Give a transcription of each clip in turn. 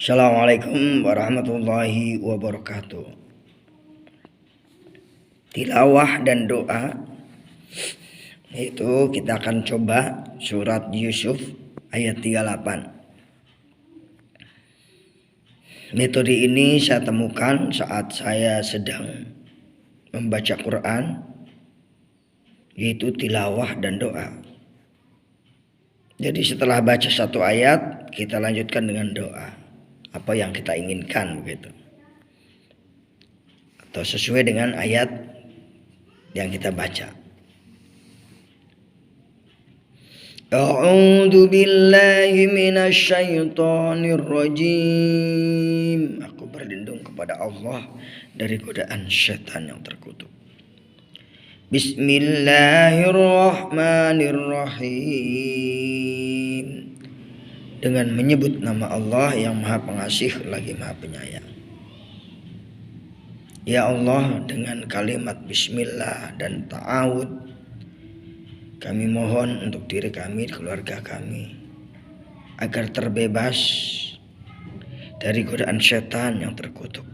Assalamualaikum warahmatullahi wabarakatuh. Tilawah dan doa itu kita akan coba surat Yusuf ayat 38. Metode ini saya temukan saat saya sedang membaca Quran, yaitu tilawah dan doa. Jadi setelah baca satu ayat, kita lanjutkan dengan doa. Apa yang kita inginkan begitu. Atau sesuai dengan ayat yang kita baca. A'udzu billahi minasyaitonir rajim. Aku berlindung kepada Allah dari godaan syaitan yang terkutuk. Bismillahirrahmanirrahim. Dengan menyebut nama Allah yang Maha Pengasih lagi Maha Penyayang. Ya Allah, dengan kalimat bismillah dan ta'awud, kami mohon untuk diri kami, keluarga kami, agar terbebas dari godaan setan yang terkutuk.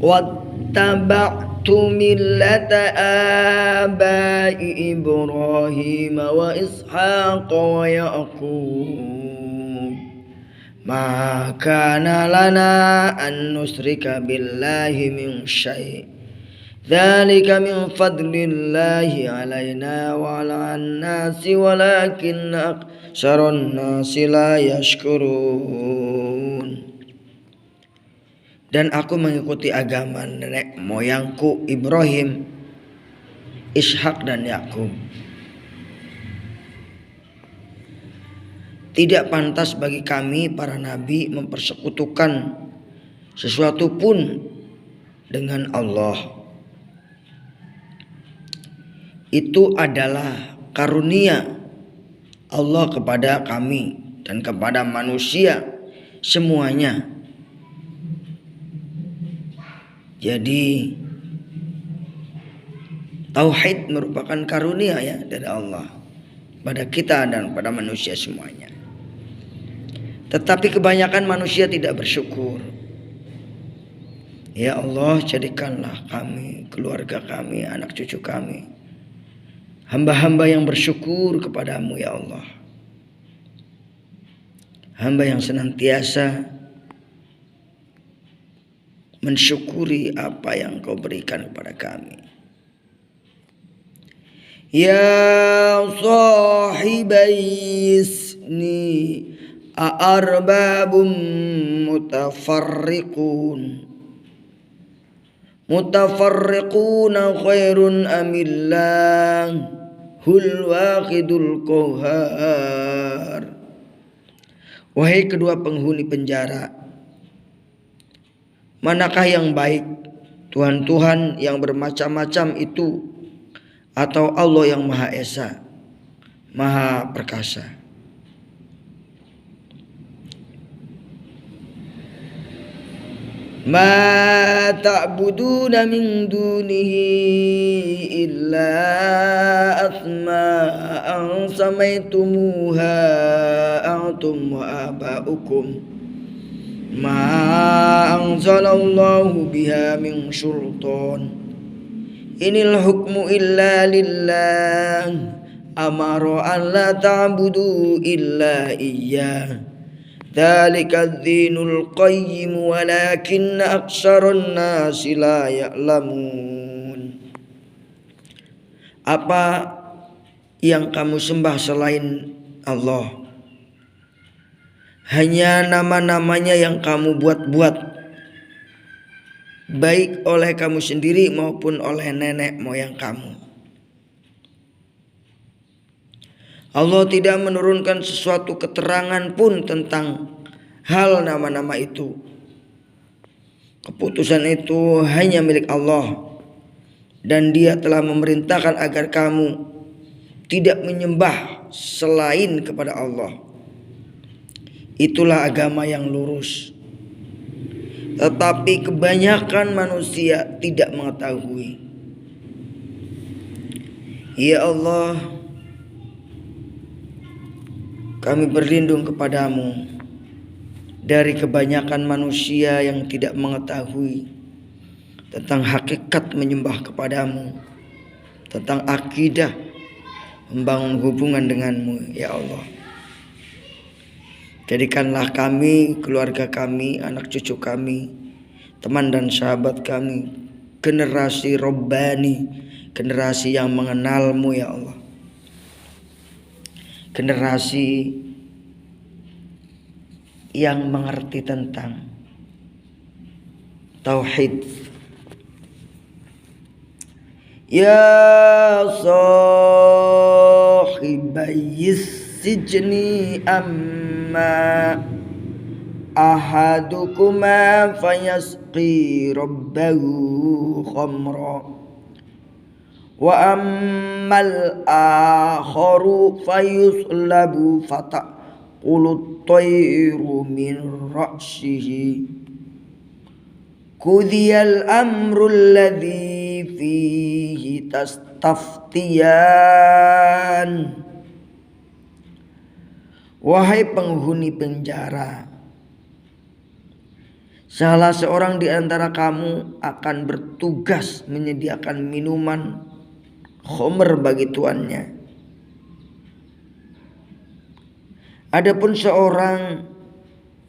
Wattaba'tu millata abai Ibrahim wa Ishaq wa Ya'qub ma kana lana an nusrika billahi min syai' dzalika min fadlillahi alaina wa 'alan nasi walakinna aktsaran nasi la yashkurun. Dan aku mengikuti agama nenek moyangku Ibrahim, Ishak dan Yakub. Tidak pantas bagi kami para nabi mempersekutukan sesuatu pun dengan Allah. Itu adalah karunia Allah kepada kami dan kepada manusia semuanya. Jadi tauhid merupakan karunia ya dari Allah pada kita dan pada manusia semuanya. Tetapi kebanyakan manusia tidak bersyukur. Ya Allah, jadikanlah kami, keluarga kami, anak cucu kami, hamba-hamba yang bersyukur kepadamu ya Allah. Hamba yang senantiasa mensyukuri apa yang Kau berikan kepada kami. Ya sahibaisni a'arbabum mutafarriquna khairun amillahul waqidul qahar. Wahai kedua penghuni penjara, manakah yang baik, Tuhan-Tuhan yang bermacam-macam itu, atau Allah yang Maha Esa, Maha Perkasa? Ma ta'buduna min dunihi illa asma'an samaitumuha antum wa aba'ukum ma anzalallahu biha min sultan inil hukmu illa lillah amara an la ta'budu illa iyyah dzalika ad-dinul qayyim walakinna aktsaran nasi la ya'lamun. Apa yang kamu sembah selain Allah? Hanya nama-namanya yang kamu buat-buat, baik oleh kamu sendiri maupun oleh nenek moyang kamu. Allah tidak menurunkan sesuatu keterangan pun tentang hal nama-nama itu. Keputusan itu hanya milik Allah, dan Dia telah memerintahkan agar kamu tidak menyembah selain kepada Allah. Itulah agama yang lurus. Tetapi kebanyakan manusia tidak mengetahui. Ya Allah, Kami berlindung kepadamu dari kebanyakan manusia yang tidak mengetahui tentang hakikat menyembah kepadamu, tentang akidah membangun hubungan denganmu, ya Allah. Jadikanlah kami, keluarga kami, anak cucu kami, teman dan sahabat kami, generasi Rabbani, generasi yang mengenalmu, ya Allah. Generasi yang mengerti tentang tauhid. Ya sahibayis sijni amma ahadukuma fayasqi rabbahu khamra wa ammal akharu fayuslabu fataqulu tayru min ra'sihi qudiyal amru alladhi fihi tastaftiyan. Wahai penghuni penjara, salah seorang di antara kamu akan bertugas menyediakan minuman khamr bagi tuannya. Adapun seorang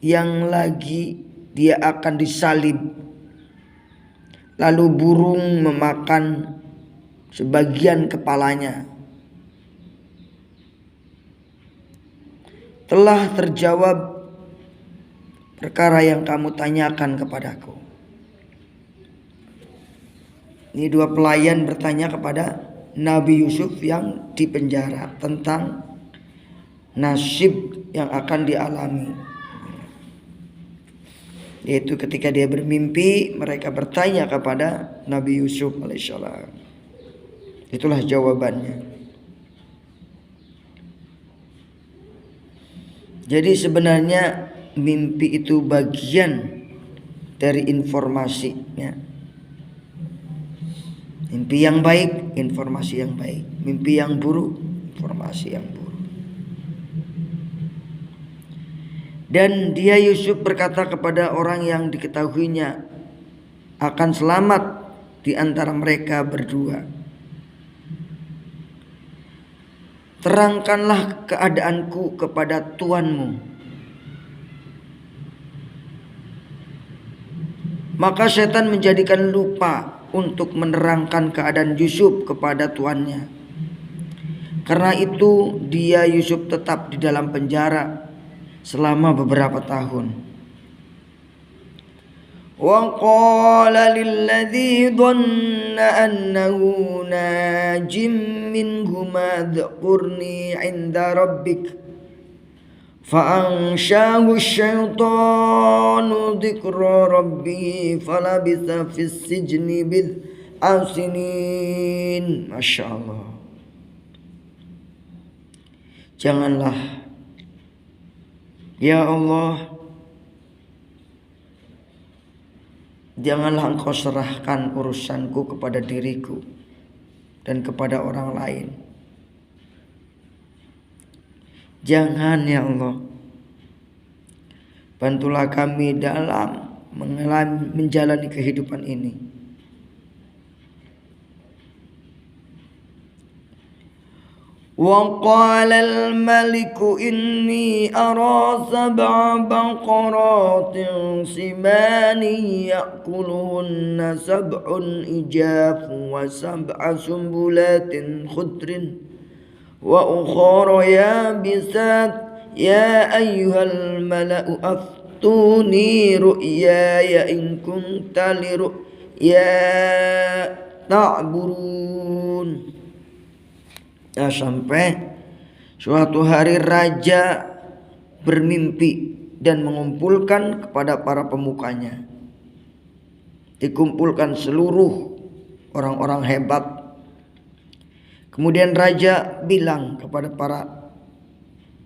yang lagi dia akan disalib, lalu burung memakan sebagian kepalanya. Telah terjawab perkara yang kamu tanyakan kepadaku. Ini dua pelayan bertanya kepada Nabi Yusuf yang di penjara tentang nasib yang akan dialami. Yaitu ketika dia bermimpi, mereka bertanya kepada Nabi Yusuf alaihissalam. Itulah jawabannya. Jadi sebenarnya mimpi itu bagian dari informasinya. Mimpi yang baik, informasi yang baik. Mimpi yang buruk, informasi yang buruk. Dan dia Yusuf berkata kepada orang yang diketahuinya akan selamat di antara mereka berdua, terangkanlah keadaanku kepada tuanmu. Maka setan menjadikan lupa untuk menerangkan keadaan Yusuf kepada tuannya. Karena itu dia Yusuf tetap di dalam penjara selama beberapa tahun. Wa qala lilladzi dhanna annahu najim minhuma dhkurni 'inda rabbik fa anshahu asyaitanu dzikra rabbi falabitha fis sijni bid'a sinin. Masyaallah. Janganlah ya Allah, janganlah engkau serahkan urusanku kepada diriku dan kepada orang lain. Jangan ya Allah. Bantulah kami dalam menjalani kehidupan ini. Wa qala al-maliku inni ara sab'a baqaratin simani ya'kuluhunna sab'un ijafun wa sab'a sumbulatin khudrin wa ukhara yabisat ya ayyuhal mala'u aftuni ru'yaya in kunta li ru'ya ta'burun. Nah, sampai suatu hari raja bermimpi dan mengumpulkan kepada para pemukanya. Dikumpulkan seluruh orang-orang hebat. Kemudian raja bilang kepada para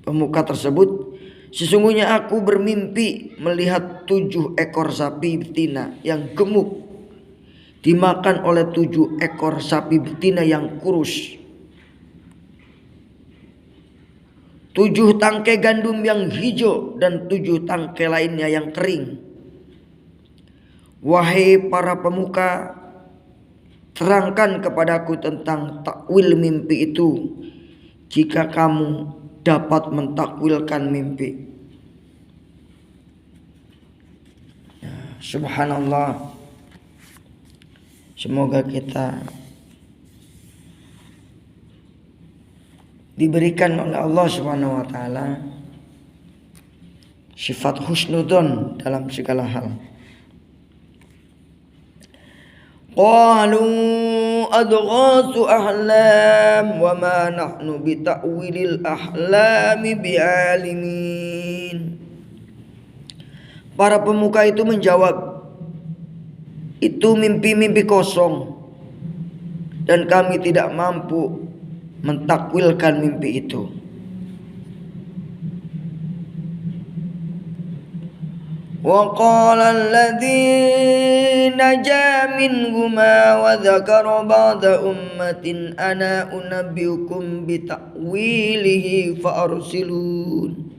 pemuka tersebut, sesungguhnya aku bermimpi melihat 7 ekor sapi betina yang gemuk dimakan oleh 7 ekor sapi betina yang kurus. 7 tangkai gandum yang hijau dan 7 tangkai lainnya yang kering. Wahai para pemuka, terangkan kepadaku tentang takwil mimpi itu, jika kamu dapat mentakwilkan mimpi. Subhanallah. Semoga kita diberikan oleh Allah Subhanahu wa taala sifat husnudzon dalam segala hal. Qalu adghasu ahlam wa ma nahnu bita'wilil ahlami bi'alimin. Para pemuka itu menjawab, itu mimpi-mimpi kosong dan kami tidak mampu mentakwilkan mimpi itu. Wa qala alladzi naja minhuma wa dzakara ba'da ummatin ana unabbiukum bi ta'wilihi fa arsilun.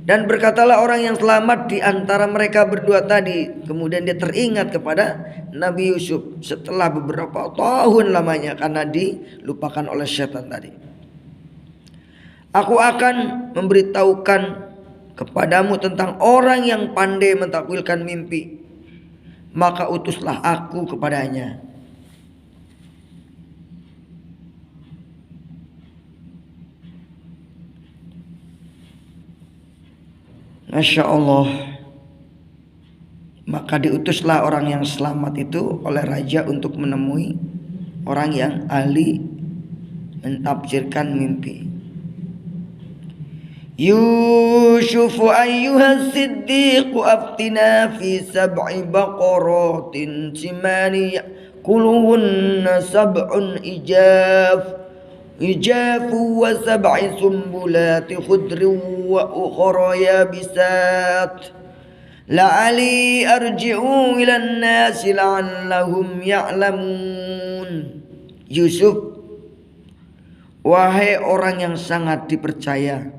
Dan berkatalah orang yang selamat di antara mereka berdua tadi. Kemudian dia teringat kepada Nabi Yusuf setelah beberapa tahun lamanya karena dilupakan oleh syaitan tadi. Aku akan memberitahukan kepadamu tentang orang yang pandai mentakwilkan mimpi. Maka utuslah aku kepadanya. Masya Allah. Maka diutuslah orang yang selamat itu oleh raja untuk menemui orang yang ahli mentafsirkan mimpi. Yusuf ayyuhas siddiq aftina fi sab'i baqaratin simani ya'kuluhunna sab'un ijafu wa sab'i sumbulati khudrin wa ukhra yabisat la'ali arji'u ilan nasi la'allahum ya'lamun. Yusuf, wahai orang yang sangat dipercaya,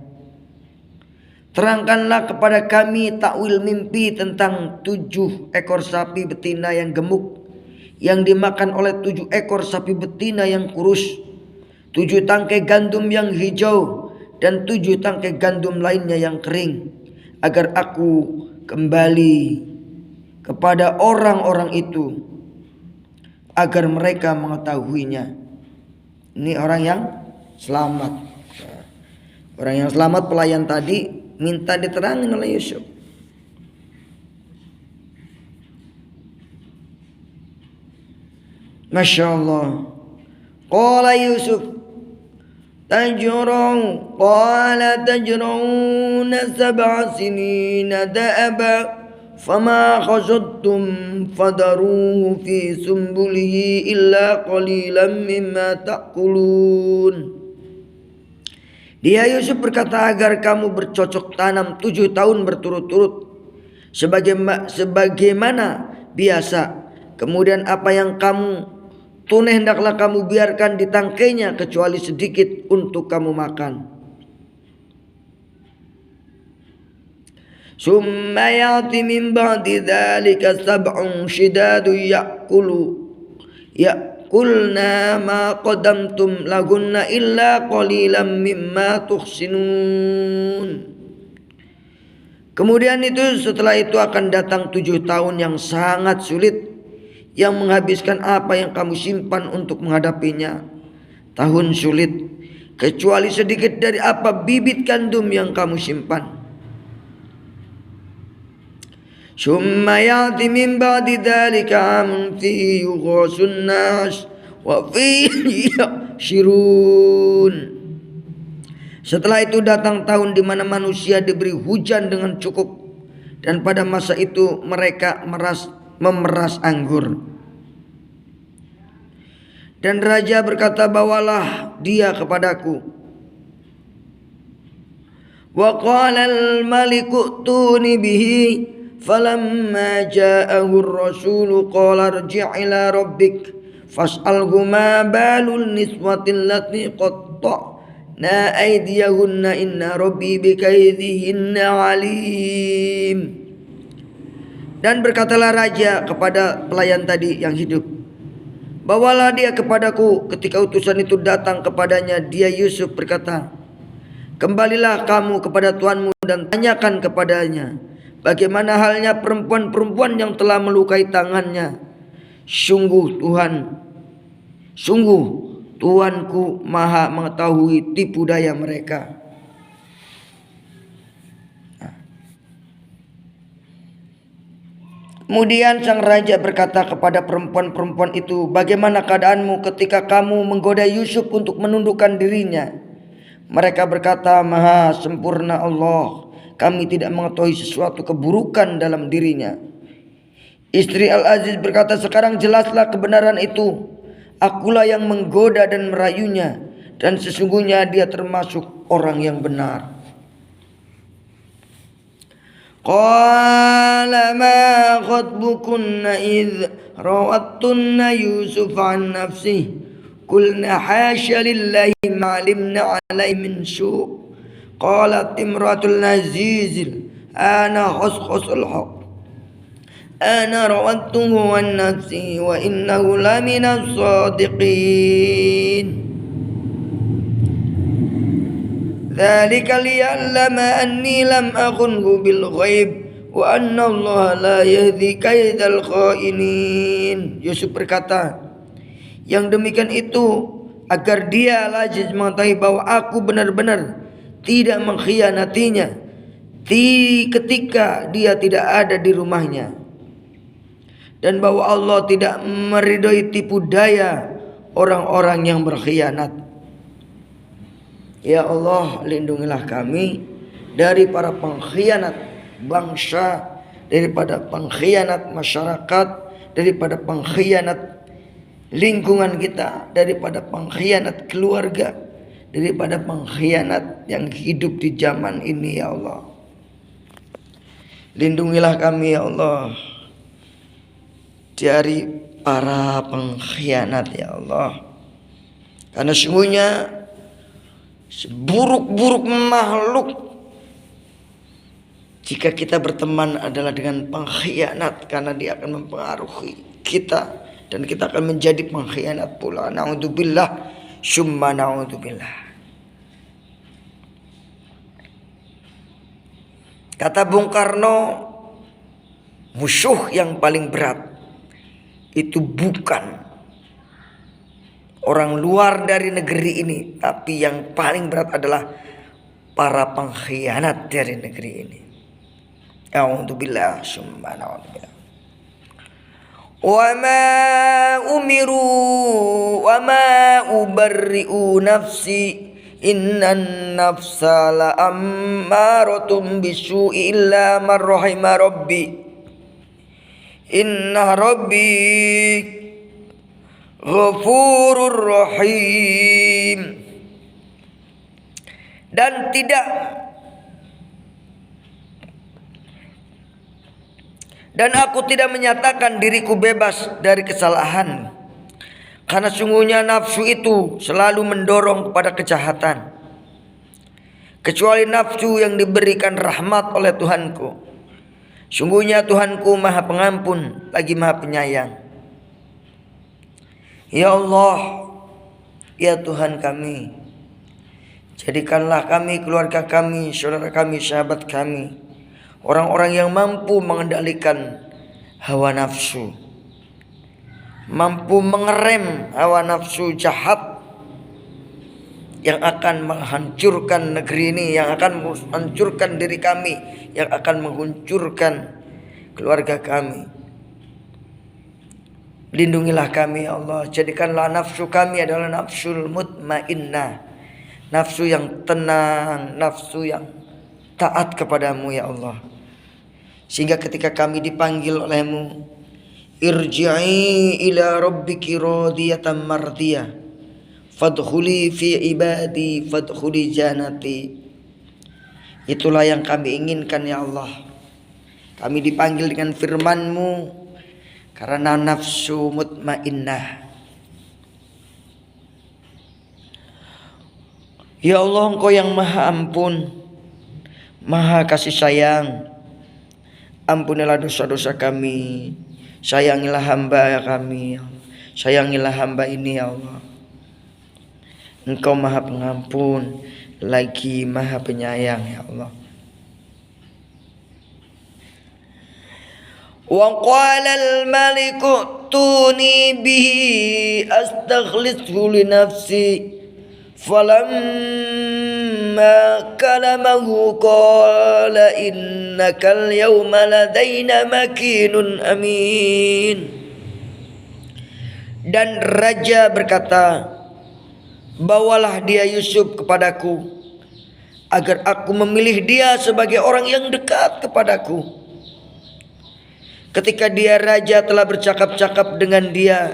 terangkanlah kepada kami takwil mimpi tentang 7 ekor sapi betina yang gemuk yang dimakan oleh 7 ekor sapi betina yang kurus, 7 tangkai gandum yang hijau dan 7 tangkai gandum lainnya yang kering, agar aku kembali kepada orang-orang itu agar mereka mengetahuinya. Ini orang yang selamat. Orang yang selamat, pelayan tadi, minta diterangin oleh Yusuf. Masya Allah. Qala Yusuf tajra'una sab'a sinina da'aba fama khashattum fadaruhu fi sumbulihi illa qalilan mimma ta'kulun. Dia Yusuf berkata, agar kamu bercocok tanam 7 tahun berturut-turut sebagaimana biasa. Kemudian apa yang kamu tunai hendaklah kamu biarkan di tangkainya kecuali sedikit untuk kamu makan. Summa ya'ti min ba'di dzalika sab'un shidadun ya'kulna ma qadamtum lahunna illa qalilan mimma tuhsinun. Kemudian itu setelah itu akan datang 7 tahun yang sangat sulit, yang menghabiskan apa yang kamu simpan untuk menghadapinya. Tahun sulit, kecuali sedikit dari apa bibit gandum yang kamu simpan. Summa ya'ti min ba'di dzalika 'amun fihi yughasun nas wa fihi yashirun. Setelah itu datang tahun di mana manusia diberi hujan dengan cukup, dan pada masa itu mereka memeras anggur. Dan raja berkata, bawalah dia kepadaku. Wa qala al-maliku tuni bihi falamma ja'ahu ar-rasul qala irji' ila rabbik fas'alhu ma balul niswati allati qatta'na aydiyahunna inna rabbi bikaidihinna alim. Dan berkatalah raja kepada pelayan tadi yang hidup, bawalah dia kepadaku. Ketika utusan itu datang kepadanya, dia Yusuf berkata, kembalilah kamu kepada tuanmu dan tanyakan kepadanya, bagaimana halnya perempuan-perempuan yang telah melukai tangannya. Sungguh Tuanku maha mengetahui tipu daya mereka. Kemudian sang raja berkata kepada perempuan-perempuan itu, bagaimana keadaanmu ketika kamu menggoda Yusuf untuk menundukkan dirinya? Mereka berkata, maha sempurna Allah, kami tidak mengetahui sesuatu keburukan dalam dirinya. Istri Al-Aziz berkata, sekarang jelaslah kebenaran itu. Akulah yang menggoda dan merayunya, dan sesungguhnya dia termasuk orang yang benar. Qala ma khatbukunna idh rawattunna Yusuf an nafsih qulna hasya lillahi ma alimna alaihi min su'. Qalat imratul azizil ana khaskhasal haq ana rawattuhu an nafsi wa innahu laminas sadiqin. Dzalika liya'lama anni lam akhunhu bil ghaib wa anna Allah la yahdi kaidal khainin. Yusuf berkata, yang demikian itu agar dia Al-Aziz mengetahui bahwa aku benar-benar tidak mengkhianatinya ketika dia tidak ada di rumahnya, dan bahwa Allah tidak meridhoi tipu daya orang-orang yang berkhianat. Ya Allah, lindungilah kami dari para pengkhianat bangsa, daripada pengkhianat masyarakat, daripada pengkhianat lingkungan kita, daripada pengkhianat keluarga, daripada pengkhianat yang hidup di zaman ini. Ya Allah, lindungilah kami ya Allah dari para pengkhianat ya Allah, karena sungguhnya seburuk-buruk makhluk jika kita berteman adalah dengan pengkhianat, karena dia akan mempengaruhi kita dan kita akan menjadi pengkhianat pula. Na'udzubillah summa na'udzubillah. Kata Bung Karno, musuh yang paling berat itu bukan orang luar dari negeri ini, tapi yang paling berat adalah para pengkhianat dari negeri ini. A'udzubillah summa na'udzubillah. Wa ma umiru wa ma ubarri'u nafsi innan nafsa la ammaratun bisu'i illa man rahima rabbi inna rabbi Ghafurur Rahim. Dan aku tidak menyatakan diriku bebas dari kesalahan, karena sungguhnya nafsu itu selalu mendorong kepada kejahatan, kecuali nafsu yang diberikan rahmat oleh Tuhanku. Sungguhnya Tuhanku maha pengampun lagi maha penyayang. Ya Allah, ya Tuhan kami, jadikanlah kami, keluarga kami, saudara kami, sahabat kami, orang-orang yang mampu mengendalikan hawa nafsu, mampu mengerem hawa nafsu jahat yang akan menghancurkan negeri ini, yang akan menghancurkan diri kami, yang akan menghancurkan keluarga kami. Lindungilah kami ya Allah, jadikanlah nafsu kami adalah nafsul mutmainnah, nafsu yang tenang, nafsu yang taat kepadamu ya Allah, sehingga ketika kami dipanggil olehmu, irji'i ila rabbiki radiyatan mardiyah fadkhuli fi ibadi fadkhuli jannati. Itulah yang kami inginkan ya Allah. Kami dipanggil dengan firman-Mu karena nafsu mutmainnah. Ya Allah, Engkau yang maha ampun, maha kasih sayang. Ampunilah dosa-dosa kami, sayangilah hamba kami, sayangilah hamba ini ya Allah. Engkau maha pengampun lagi maha penyayang ya Allah. Wa qala al-maliku tuni bihi astakhlishu li nafsi falamma kalamahu qala innakal yawma ladaina makinun amin. Dan raja berkata, bawalah dia Yusuf kepadaku agar aku memilih dia sebagai orang yang dekat kepadaku. Ketika dia raja telah bercakap-cakap dengan dia,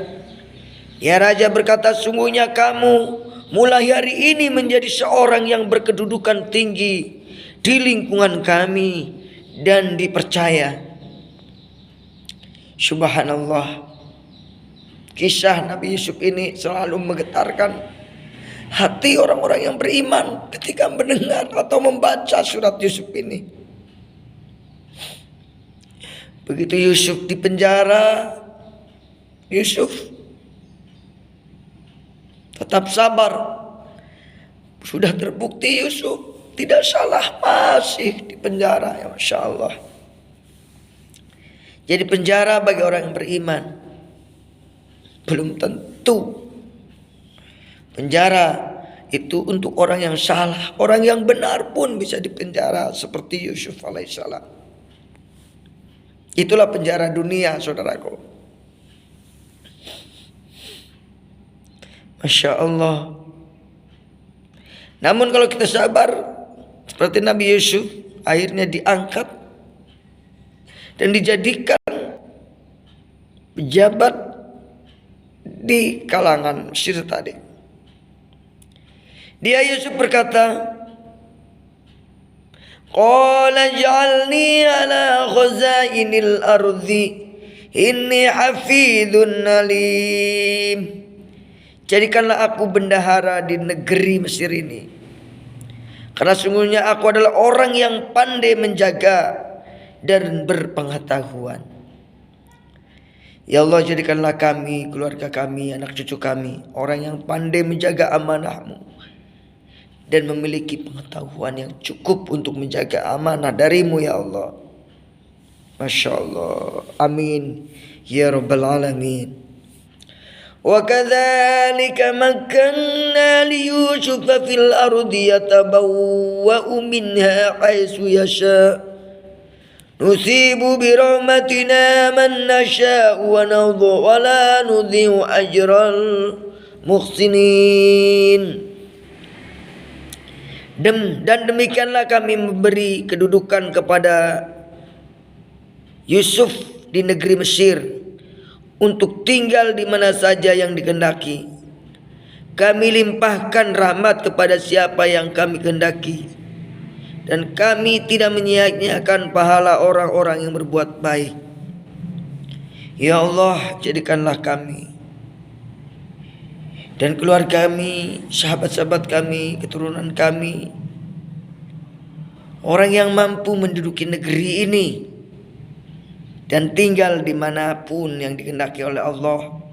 ya raja berkata, sungguhnya kamu mulai hari ini menjadi seorang yang berkedudukan tinggi di lingkungan kami dan dipercaya. Subhanallah. Kisah Nabi Yusuf ini selalu menggetarkan hati orang-orang yang beriman ketika mendengar atau membaca surat Yusuf ini. Begitu Yusuf di penjara, Yusuf tetap sabar. Sudah terbukti Yusuf tidak salah, masih di penjara, ya Masya Allah. Jadi penjara bagi orang yang beriman belum tentu. Penjara itu untuk orang yang salah, orang yang benar pun bisa dipenjara seperti Yusuf alaihissalam. Itulah penjara dunia, saudaraku. Masya Allah. Namun kalau kita sabar seperti Nabi Yusuf, akhirnya diangkat dan dijadikan pejabat di kalangan Mesir tadi. Dia Yusuf berkata, qala ja'alni ala khazainil ardi inni hafidhun alim. Jadikanlah aku bendahara di negeri Mesir ini, karena sungguhnya aku adalah orang yang pandai menjaga dan berpengetahuan. Ya Allah, jadikanlah kami, keluarga kami, anak cucu kami orang yang pandai menjaga amanah-Mu dan memiliki pengetahuan yang cukup untuk menjaga amanah dari-Mu ya Allah. Masya Allah. Amin ya rabbal alamin. Wa kadzalika makkanna li Yusuf fil ardi yatabawwa'u minha haitsu yasha nusibu bi rahmatina man nasha'u wa nadhu wa la nudhi'u ajral muhsinin. Dan demikianlah kami memberi kedudukan kepada Yusuf di negeri Mesir untuk tinggal di mana saja yang dikehendaki. Kami limpahkan rahmat kepada siapa yang kami kehendaki, dan kami tidak menyia-nyiakan pahala orang-orang yang berbuat baik. Ya Allah, jadikanlah kami dan keluarga kami, sahabat-sahabat kami, keturunan kami orang yang mampu menduduki negeri ini dan tinggal dimanapun yang dikehendaki oleh Allah.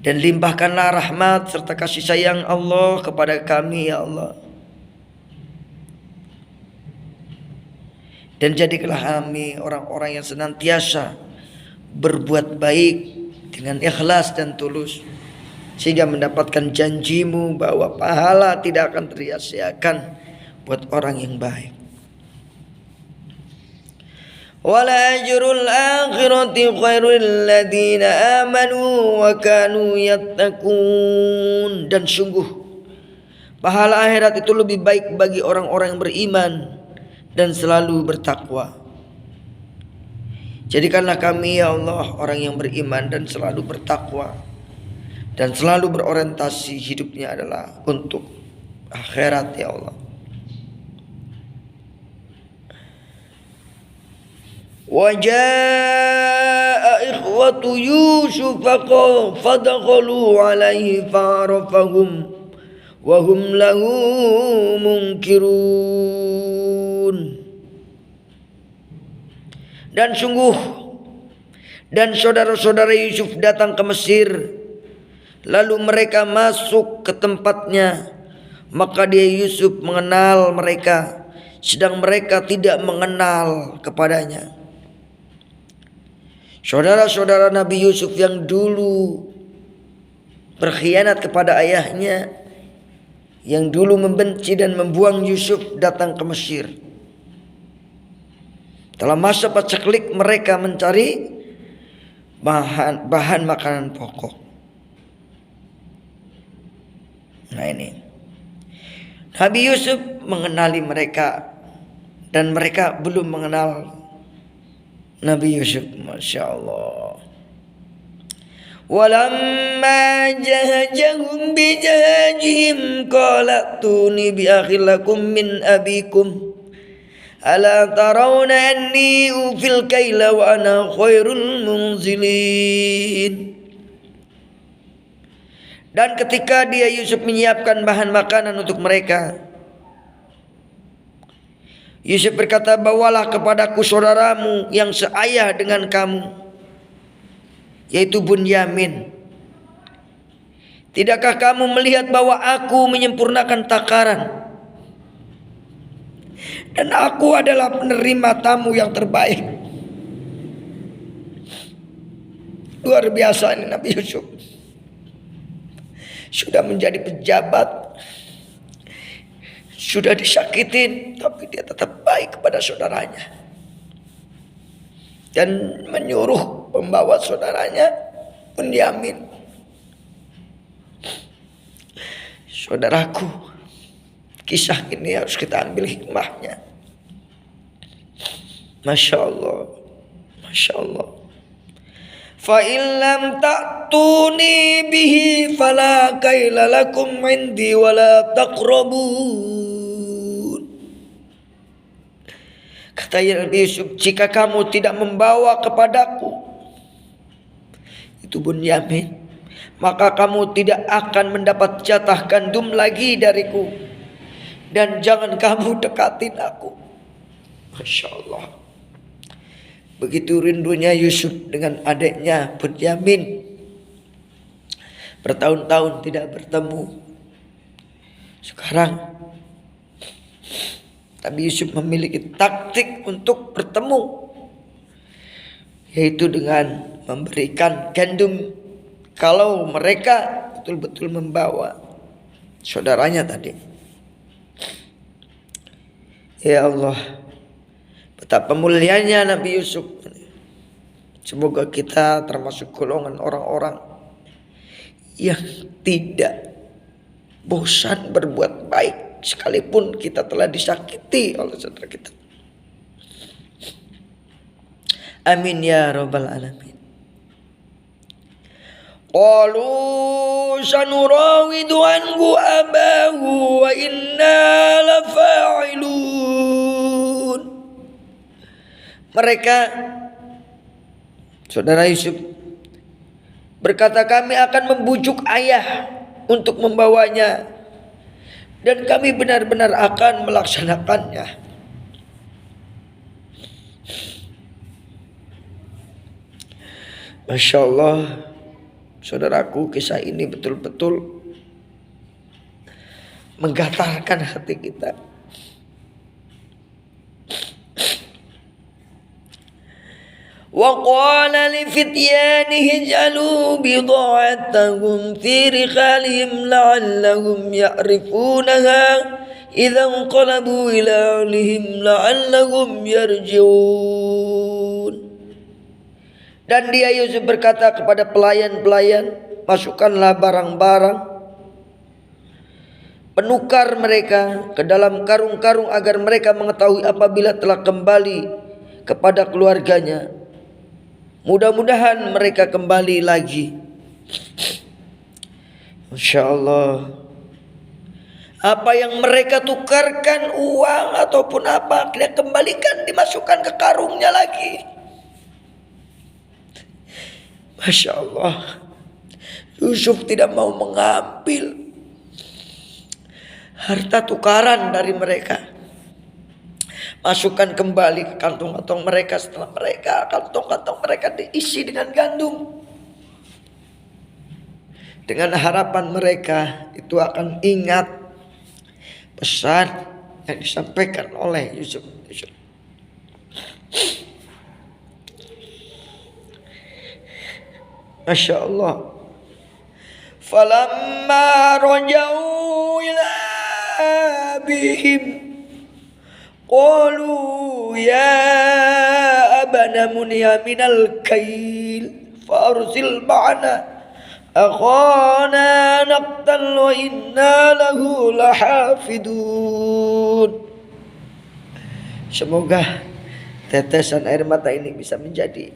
Dan limpahkanlah rahmat serta kasih sayang Allah kepada kami ya Allah. Dan jadikanlah kami orang-orang yang senantiasa berbuat baik dengan ikhlas dan tulus, sehingga mendapatkan janji-Mu bahwa pahala tidak akan tersia-siakan buat orang yang baik. Wala ajrul akhirati khairul ladzina amanu wa kanu yattaqun. Dan sungguh pahala akhirat itu lebih baik bagi orang-orang yang beriman dan selalu bertakwa. Jadikanlah kami ya Allah orang yang beriman dan selalu bertakwa, dan selalu berorientasi hidupnya adalah untuk akhirat ya Allah. Waja'a ikhwatu Yusuf fadakhalu alaihi fa'arafahum wa hum lahu munkirun. Dan sungguh dan saudara-saudara Yusuf datang ke Mesir, lalu mereka masuk ke tempatnya, maka dia Yusuf mengenal mereka, sedang mereka tidak mengenal kepadanya. Saudara-saudara Nabi Yusuf yang dulu berkhianat kepada ayahnya, yang dulu membenci dan membuang Yusuf, datang ke Mesir. Dalam masa paceklik mereka mencari bahan makanan pokok. Nah ini, Nabi Yusuf mengenali mereka dan mereka belum mengenal Nabi Yusuf. Masya Allah. Walamma jahajahum bijahajihim qala tuni bi akhil lakum min abikum ala tarawna anni ufil kaila wa ana khairul munzilin. Dan ketika dia Yusuf menyiapkan bahan makanan untuk mereka, Yusuf berkata, bawalah kepadaku saudaramu yang seayah dengan kamu, yaitu Bunyamin. Tidakkah kamu melihat bahwa aku menyempurnakan takaran, dan aku adalah penerima tamu yang terbaik. Luar biasa ini Nabi Yusuf. Sudah menjadi pejabat, sudah disakitin, tapi dia tetap baik kepada saudaranya dan menyuruh pembawa saudaranya Bunyamin. Saudaraku, kisah ini harus kita ambil hikmahnya. Masya Allah, Masya Allah. Fa illam ta'tuni bihi fala kaila lakum indi wala taqrabun. Kata Nabi Yusuf, jika kamu tidak membawa kepadaku itu Bunyamin, maka kamu tidak akan mendapat jatah gandum lagi dariku, dan jangan kamu dekatin aku. Masya Allah. Begitu rindunya Yusuf dengan adiknya Bunyamin. Bertahun-tahun tidak bertemu. Sekarang Nabi Yusuf memiliki taktik untuk bertemu, yaitu dengan memberikan gandum kalau mereka betul-betul membawa saudaranya tadi. Ya Allah, betapa mulianya Nabi Yusuf. Semoga kita termasuk golongan orang-orang yang tidak bosan berbuat baik sekalipun kita telah disakiti oleh saudara kita. Amin ya rabbal alamin. Qalu sanurawidu anhu abahu wa inna lafa'ilun. Mereka, saudara Yusuf berkata, kami akan membujuk ayah untuk membawanya, dan kami benar-benar akan melaksanakannya. Masya Allah, saudaraku, kisah ini betul-betul menggatarkan hati kita. Wa qala li fityanihi ij'alu bida'atahum fi rikhalihim la'allahum ya'rifunaha idza inqalabu ila ahlihim la'allahum yarji'un. Dan dia Yusuf berkata kepada pelayan-pelayan, masukkanlah barang-barang penukar mereka ke dalam karung-karung agar mereka mengetahui apabila telah kembali kepada keluarganya. Mudah-mudahan mereka kembali lagi. Masya Allah. Apa yang mereka tukarkan, uang ataupun apa, dia kembalikan, dimasukkan ke karungnya lagi. Masya Allah. Yusuf tidak mau mengambil harta tukaran dari mereka. Masukkan kembali ke kantong-kantong mereka setelah kantong-kantong mereka diisi dengan gandum. Dengan harapan mereka itu akan ingat pesan yang disampaikan oleh Yusuf. Masya Allah. Falamma raja'u ila abihim qalu ya abana muniya minal kail farsil ma'ana akhana naqtal wa inna lahu lahafidun. Semoga tetesan air mata ini bisa menjadi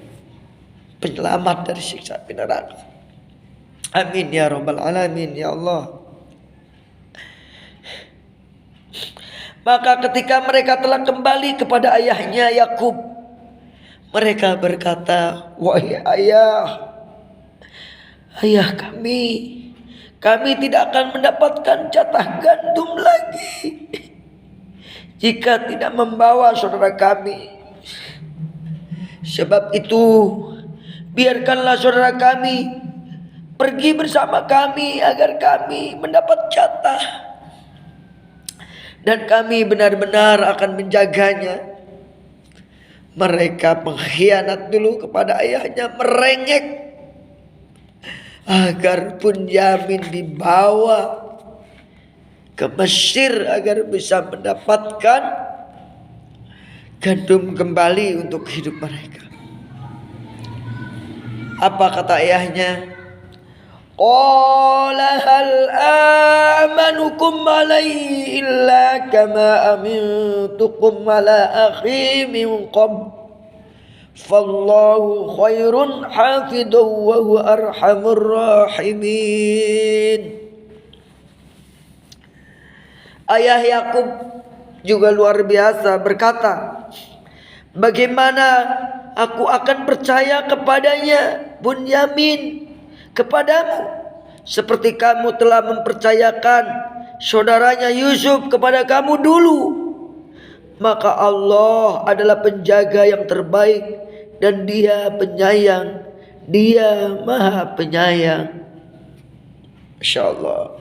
penyelamat dari siksa api neraka. Amin ya rabbal alamin ya Allah. Maka ketika mereka telah kembali kepada ayahnya Yakub, mereka berkata, wahai ayah kami tidak akan mendapatkan jatah gandum lagi jika tidak membawa saudara kami. Sebab itu biarkanlah saudara kami pergi bersama kami agar kami mendapat jatah, dan kami benar-benar akan menjaganya. Mereka pengkhianat dulu kepada ayahnya, merengek agar Bunyamin dibawa ke Mesir agar bisa mendapatkan gandum kembali untuk hidup mereka. Apa kata ayahnya? Qala hal amanukum alaihi illa kama amintukum ala akhi min qabl fallahu khairun hafidhan wa huwa arhamur rahimin. Ayah Yakub juga luar biasa berkata, bagaimana aku akan percaya kepadanya Bunyamin kepadamu seperti kamu telah mempercayakan saudaranya Yusuf kepada kamu dulu. Maka Allah adalah penjaga yang terbaik dan Dia penyayang, Dia Maha Penyayang. Masya Allah.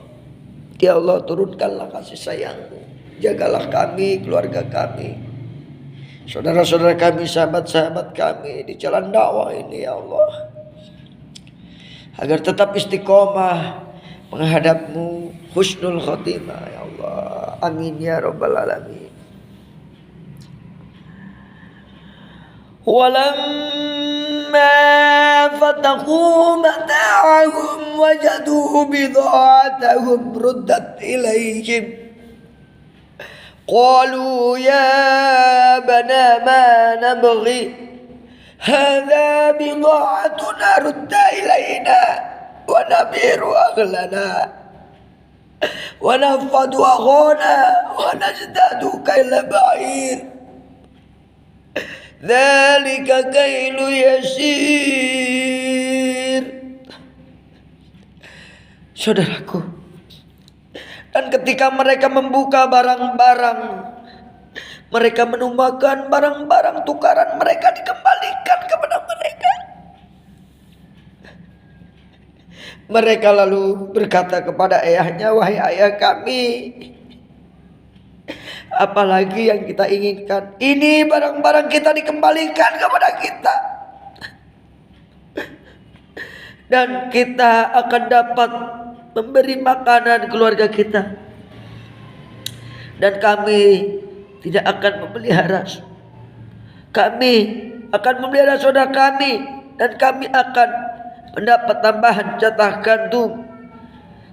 Ya Allah, turunkanlah kasih sayang-Mu, jagalah kami, keluarga kami, saudara-saudara kami, sahabat-sahabat kami di jalan dakwah ini ya Allah, agar tetap istiqomah menghadap-Mu, husnul khotimah ya Allah. Amin ya rabbal alamin. Walamma fatahu mata'ahum wajadu bida'atahum ruddat ilayhim qalu ya bana ma nabghi hadha bida'atuna rudda ilayna wa nabiru aghlana wa nafadu aghana wa najdadu kayla ba'ir dzalika kailu yasir. Saudaraku, dan ketika mereka membuka barang-barang, mereka menumbangkan barang-barang tukaran mereka dikembalikan kepada mereka. Mereka lalu berkata kepada ayahnya, wahai ayah kami, apalagi yang kita inginkan? Ini barang-barang kita dikembalikan kepada kita, dan kita akan dapat memberi makanan keluarga kita, dan kami tidak akan memelihara. Kami akan memelihara saudara kami, dan kami akan mendapat tambahan jatah gandum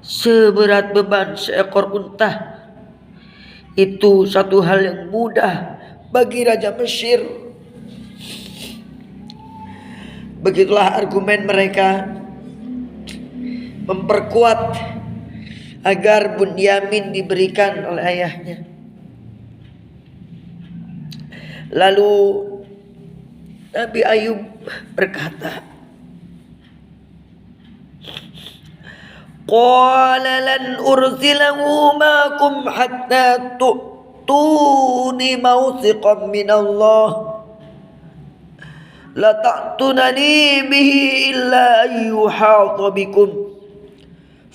seberat beban seekor unta. Itu satu hal yang mudah bagi Raja Mesir. Begitulah argumen mereka memperkuat agar Bunyamin diberikan oleh ayahnya. Lalu Nabi Ayub berkata, Qala lan ursilahu ma'akum hatta tu'tuni mawthiqan min Allah la ta'tunani bihi illa yuhata bikum.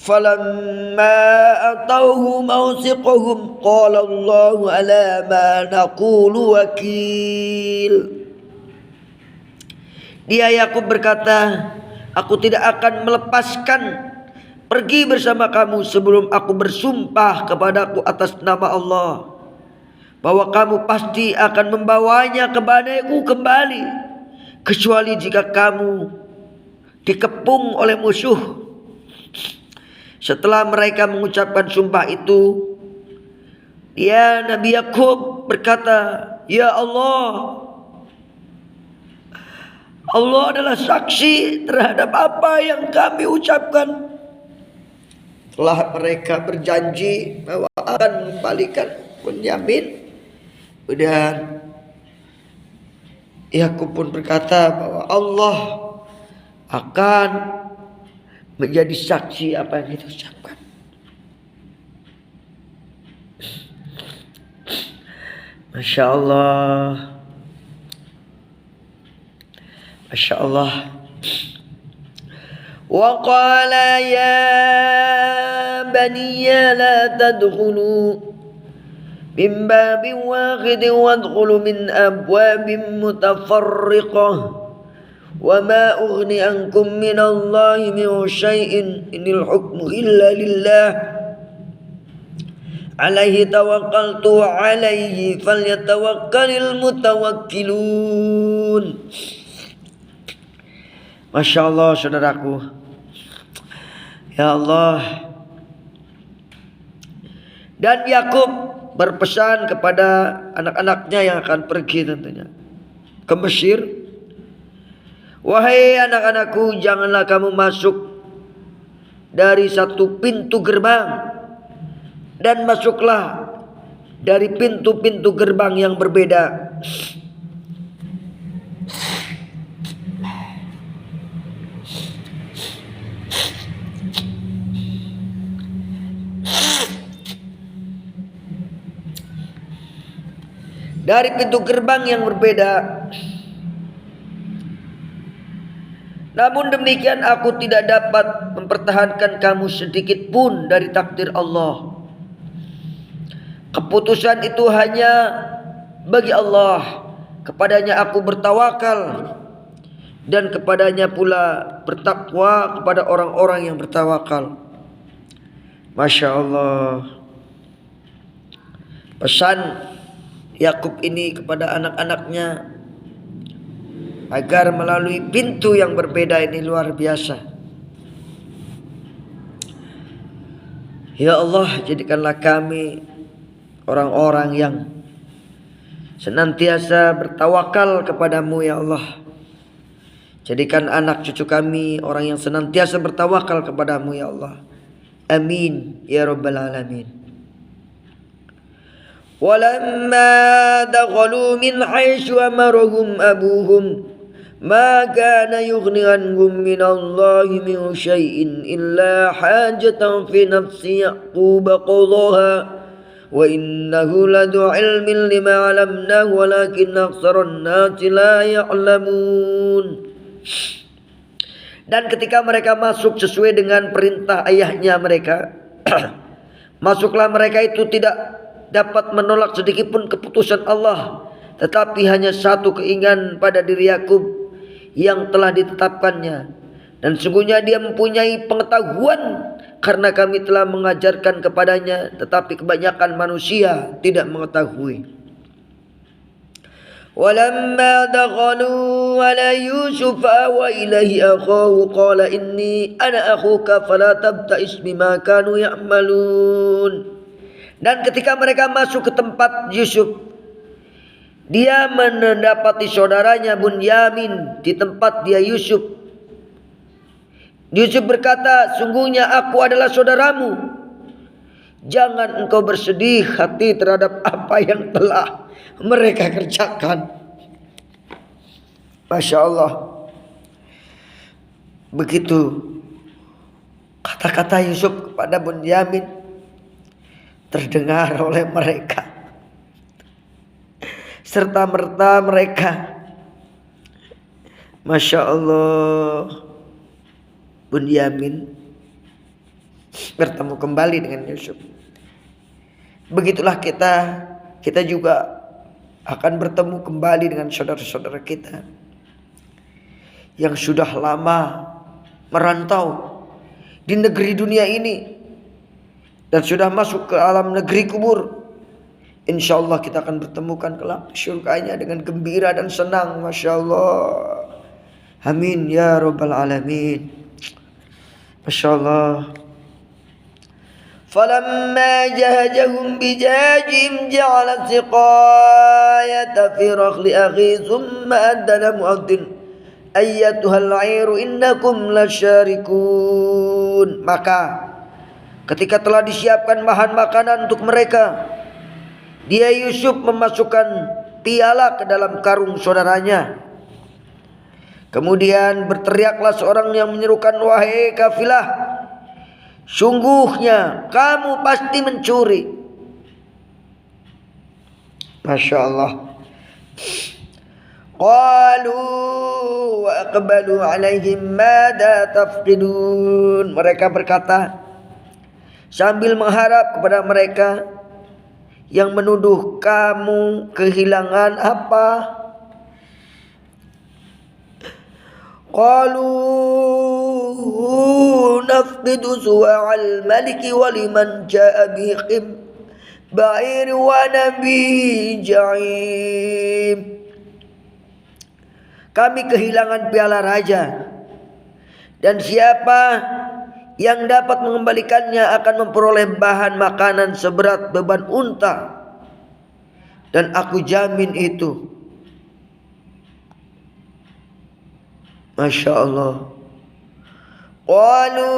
Falamma atauhu mawthiqahum qala Allahu ala ma naqulu wakil. Dia Yakub berkata, aku tidak akan melepaskan pergi bersama kamu sebelum aku bersumpah kepadaku atas nama Allah bahwa kamu pasti akan membawanya kepadaku kembali, kecuali jika kamu dikepung oleh musuh. Setelah mereka mengucapkan sumpah itu, dia Nabi Yakub berkata, ya Allah, Allah adalah saksi terhadap apa yang kami ucapkan. Setelah mereka berjanji bahwa akan mengembalikan Bunyamin, dan Yakub pun berkata bahwa Allah akan menjadi saksi apa yang kita ucapkan. Masya Allah, Masya Allah. Wa qala ya baniya la tadkhulu min babin wahidin wadkhulu min abwabin mutafarriqah. وَمَا أُغْنِي عَنْكُمْ مِنَ اللَّهِ مِنْ شَيْءٍ إِنِ الْحُكْمُ إِلَّا لِلَّهِ عَلَيْهِ تَوَكَّلْتُ وَعَلَيْهِ فَلْيَتَوَكَّلِ الْمُتَوَكِّلُونَ. Masya Allah, saudaraku. Ya Allah. Dan Yakub berpesan kepada anak-anaknya yang akan pergi tentunya ke Mesir. Wahai anak-anakku, janganlah kamu masuk dari satu pintu gerbang, dan masuklah dari pintu-pintu gerbang yang berbeda. Dari pintu gerbang yang berbeda. Namun demikian aku tidak dapat mempertahankan kamu sedikit pun dari takdir Allah. Keputusan itu hanya bagi Allah. Kepadanya aku bertawakal, dan kepadanya pula bertakwa kepada orang-orang yang bertawakal. Masya Allah. Pesan Yakub ini kepada anak-anaknya agar melalui pintu yang berbeda ini luar biasa. Ya Allah, jadikanlah kami orang-orang yang senantiasa bertawakal kepadamu ya Allah. Jadikan anak cucu kami orang yang senantiasa bertawakal kepadamu ya Allah. Amin ya rabbal alamin. Walamma dakhalu min haitsu amarahum abuhum ma kana yughni anhum min Allahi min syai'in illa hajatan fi nafsi Yaqub qadaha wa innahu ladu ilmin lima 'alamnahu walakin aktsaran nasi la ya'lamun. Dan ketika mereka masuk sesuai dengan perintah ayahnya mereka, masuklah mereka itu tidak dapat menolak sedikit pun keputusan Allah, tetapi hanya satu keinginan pada diri Yakub yang telah ditetapkannya, dan sungguhnya dia mempunyai pengetahuan karena kami telah mengajarkan kepadanya, tetapi kebanyakan manusia tidak mengetahui. Walamma dakhalu ala Yusuf wa ilaihi akhahu qala inni ana akhuka fala tabta'is bima kanu ya'malun. Dan ketika mereka masuk ke tempat Yusuf, dia mendapati saudaranya Bunyamin di tempat dia Yusuf. Yusuf berkata, sungguhnya aku adalah saudaramu. Jangan engkau bersedih hati terhadap apa yang telah mereka kerjakan. Masya Allah. Begitu Kata-kata Yusuf kepada Bunyamin terdengar oleh mereka. Serta-merta mereka, Masya Allah, Bunyamin bertemu kembali dengan Yusuf. Begitulah kita juga akan bertemu kembali dengan saudara-saudara kita yang sudah lama merantau di negeri dunia ini dan sudah masuk ke alam negeri kubur. Insya Allah kita akan bertemukan kelak surganya dengan gembira dan senang. Masya Allah. Amin ya rabbal alamin. Masya Allah. فلما جهزهم بجهازهم جعل السقاية في رحل أخيه ثم أذن مؤذن أيتها العير إنكم لشاركون. Maka ketika telah disiapkan bahan makanan untuk mereka, dia Yusuf memasukkan piala ke dalam karung saudaranya. Kemudian berteriaklah seorang yang menyerukan, wahai kafilah, sungguhnya kamu pasti mencuri. Masya Allah. Qalu wa aqbalu alaihim madza tafqidun. Mereka berkata sambil mengharap kepada mereka yang menuduh, kamu kehilangan apa? Qalu nafqidu suwa'al maliki wa liman ja'a bihim ba'ir wa nabi ja'im. Kami kehilangan piala raja, dan siapa yang dapat mengembalikannya akan memperoleh bahan makanan seberat beban unta, dan aku jamin itu. Masya Allah. Qalu